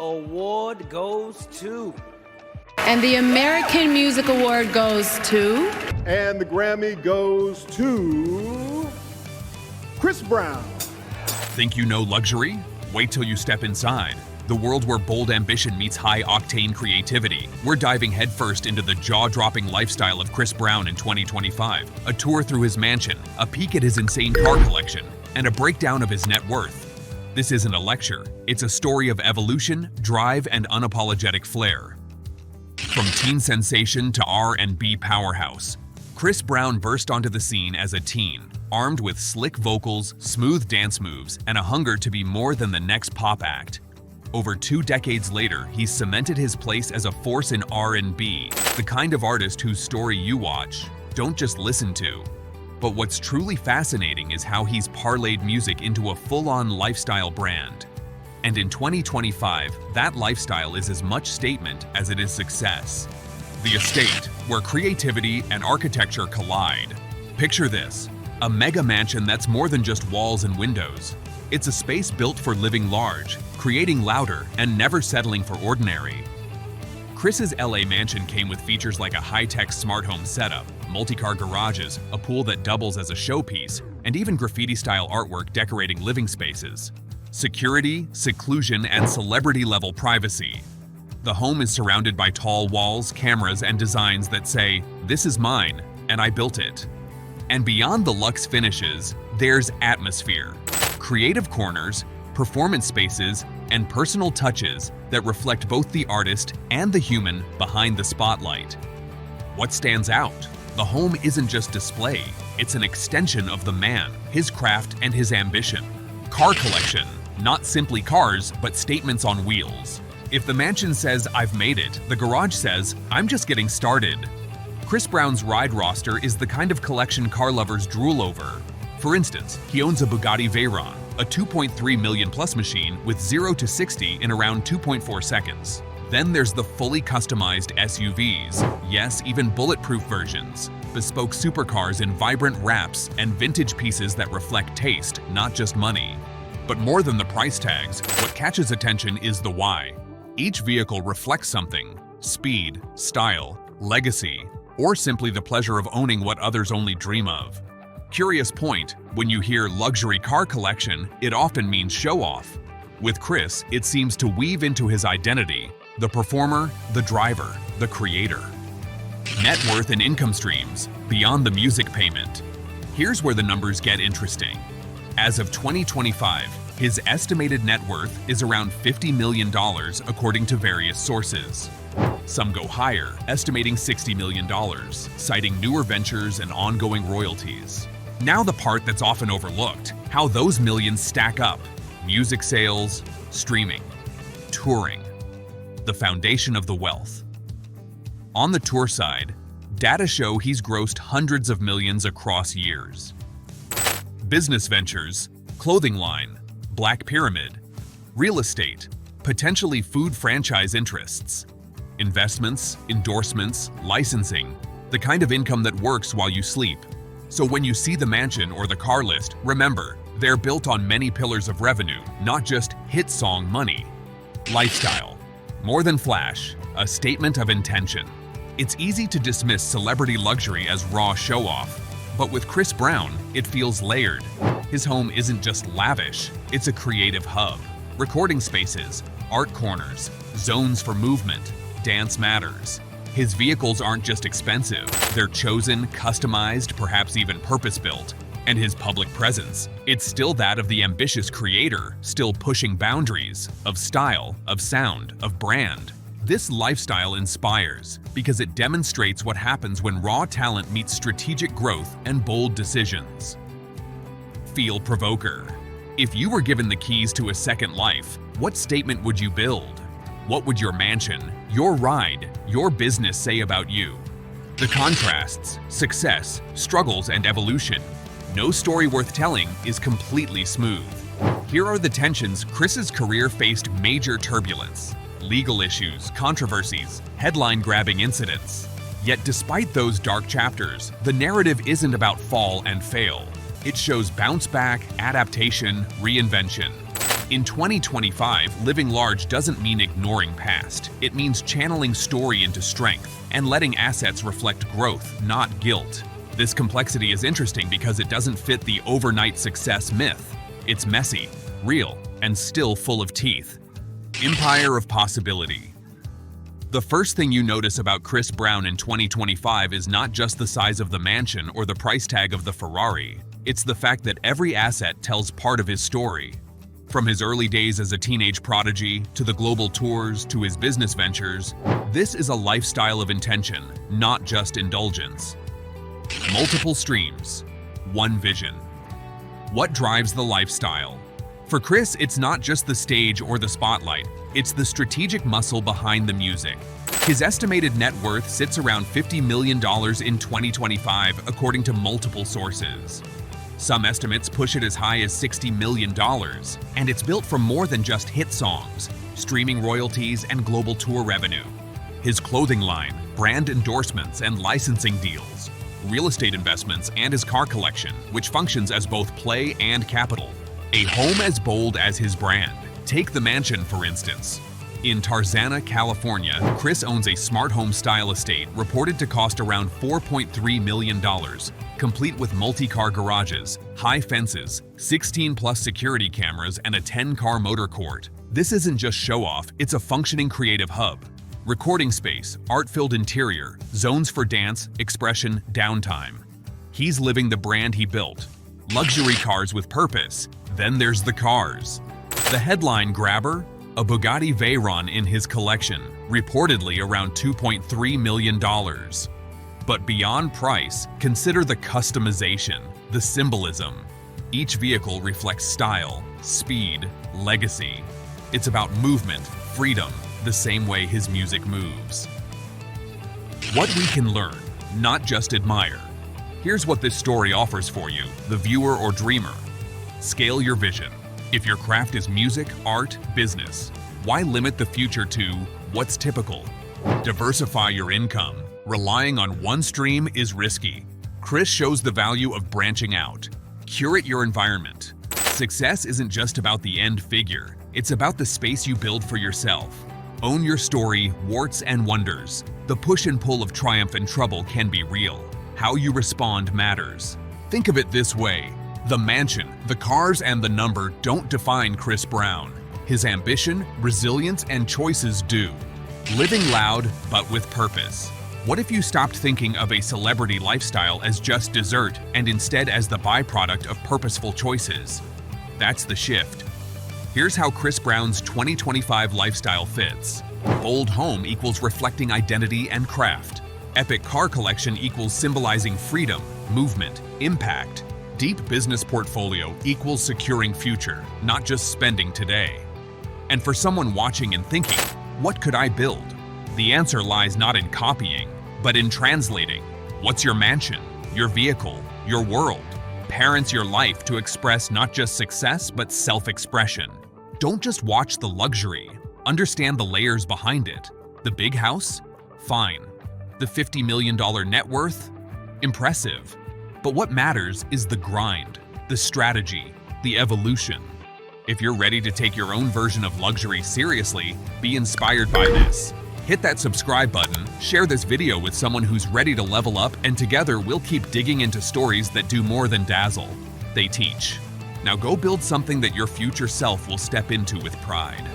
award goes to... And the American Music Award goes to... And the Grammy goes to... Chris Brown. Think you know luxury? Wait till you step inside. The world where bold ambition meets high-octane creativity. We're diving headfirst into the jaw-dropping lifestyle of Chris Brown in 2025. A tour through his mansion, a peek at his insane car collection, and a breakdown of his net worth. This isn't a lecture. It's a story of evolution, drive, and unapologetic flair. From teen sensation to R&B powerhouse, Chris Brown burst onto the scene as a teen, armed with slick vocals, smooth dance moves, and a hunger to be more than the next pop act. Over 2 decades later, he's cemented his place as a force in R&B, the kind of artist whose story you watch, don't just listen to. But what's truly fascinating is how he's parlayed music into a full-on lifestyle brand. And in 2025, that lifestyle is as much statement as it is success. The estate, where creativity and architecture collide. Picture this, a mega mansion that's more than just walls and windows. It's a space built for living large, creating louder, and never settling for ordinary. Chris's LA mansion came with features like a high-tech smart home setup, multi-car garages, a pool that doubles as a showpiece, and even graffiti-style artwork decorating living spaces. Security, seclusion, and celebrity-level privacy. The home is surrounded by tall walls, cameras, and designs that say, "This is mine, and I built it." And beyond the luxe finishes, there's atmosphere. Creative corners, performance spaces, and personal touches that reflect both the artist and the human behind the spotlight. What stands out? The home isn't just display, it's an extension of the man, his craft, and his ambition. Car collection, not simply cars, but statements on wheels. If the mansion says, "I've made it," the garage says, "I'm just getting started." Chris Brown's ride roster is the kind of collection car lovers drool over. For instance, he owns a Bugatti Veyron, a 2.3 million plus machine with 0 to 60 in around 2.4 seconds. Then there's the fully customized SUVs, yes, even bulletproof versions, bespoke supercars in vibrant wraps, and vintage pieces that reflect taste, not just money. But more than the price tags, what catches attention is the why. Each vehicle reflects something: speed, style, legacy, or simply the pleasure of owning what others only dream of. Curious point, when you hear luxury car collection, it often means show-off. With Chris, it seems to weave into his identity: the performer, the driver, the creator. Net worth and income streams, beyond the music payment. Here's where the numbers get interesting. As of 2025, his estimated net worth is around $50 million according to various sources. Some go higher, estimating $60 million, citing newer ventures and ongoing royalties. Now the part that's often overlooked, how those millions stack up. Music sales, streaming, touring. The foundation of the wealth. On the tour side, data show he's grossed hundreds of millions across years. Business ventures, clothing line, Black Pyramid, real estate, potentially food franchise interests, investments, endorsements, licensing, the kind of income that works while you sleep. So when you see the mansion or the car list, remember, they're built on many pillars of revenue, not just hit song money. Lifestyle, more than flash, a statement of intention. It's easy to dismiss celebrity luxury as raw show-off, but with Chris Brown, it feels layered. His home isn't just lavish, it's a creative hub. Recording spaces, art corners, zones for movement, dance matters. His vehicles aren't just expensive, they're chosen, customized, perhaps even purpose-built. And his public presence, it's still that of the ambitious creator, still pushing boundaries of style, of sound, of brand. This lifestyle inspires because it demonstrates what happens when raw talent meets strategic growth and bold decisions. Feel provoker. If you were given the keys to a second life, what statement would you build? What would your mansion, your ride, your business say about you? The contrasts, success, struggles, and evolution. No story worth telling is completely smooth. Here are the tensions Chris's career faced: major turbulence, legal issues, controversies, headline-grabbing incidents. Yet despite those dark chapters, the narrative isn't about fall and fail. It shows bounce back, adaptation, reinvention. In 2025, living large doesn't mean ignoring past. It means channeling story into strength and letting assets reflect growth, not guilt. This complexity is interesting because it doesn't fit the overnight success myth. It's messy, real, and still full of teeth. Empire of possibility. The first thing you notice about Chris Brown in 2025 is not just the size of the mansion or the price tag of the Ferrari. It's the fact that every asset tells part of his story. From his early days as a teenage prodigy, to the global tours, to his business ventures, this is a lifestyle of intention, not just indulgence. Multiple streams, one vision. What drives the lifestyle? For Chris, it's not just the stage or the spotlight, it's the strategic muscle behind the music. His estimated net worth sits around $50 million in 2025, according to multiple sources. Some estimates push it as high as $60 million, and it's built from more than just hit songs, streaming royalties, and global tour revenue. His clothing line, brand endorsements and licensing deals, real estate investments, and his car collection, which functions as both play and capital. A home as bold as his brand. Take the mansion, for instance. In Tarzana, California, Chris owns a smart home style estate reported to cost around $4.3 million, complete with multi-car garages, high fences, 16+ security cameras, and a 10-car motor court. This isn't just show-off, it's a functioning creative hub. Recording space, art-filled interior, zones for dance, expression, downtime. He's living the brand he built. Luxury cars with purpose. Then there's the cars. The headline grabber? A Bugatti Veyron in his collection, reportedly around $2.3 million. But beyond price, consider the customization, the symbolism. Each vehicle reflects style, speed, legacy. It's about movement, freedom, the same way his music moves. What we can learn, not just admire. Here's what this story offers for you, the viewer or dreamer. Scale your vision. If your craft is music, art, business, why limit the future to what's typical? Diversify your income. Relying on one stream is risky. Chris shows the value of branching out. Curate your environment. Success isn't just about the end figure. It's about the space you build for yourself. Own your story, warts and wonders. The push and pull of triumph and trouble can be real. How you respond matters. Think of it this way. The mansion, the cars, and the number don't define Chris Brown. His ambition, resilience, and choices do. Living loud, but with purpose. What if you stopped thinking of a celebrity lifestyle as just dessert and instead as the byproduct of purposeful choices? That's the shift. Here's how Chris Brown's 2025 lifestyle fits. Bold home equals reflecting identity and craft. Epic car collection equals symbolizing freedom, movement, impact. Deep business portfolio equals securing future, not just spending today. And for someone watching and thinking, what could I build? The answer lies not in copying, but in translating. What's your mansion, your vehicle, your world? Parents your life to express not just success, but self-expression. Don't just watch the luxury. Understand the layers behind it. The big house? Fine. The $50 million net worth? Impressive. But what matters is the grind, the strategy, the evolution. If you're ready to take your own version of luxury seriously, be inspired by this. Hit that subscribe button, share this video with someone who's ready to level up, and together we'll keep digging into stories that do more than dazzle. They teach. Now go build something that your future self will step into with pride.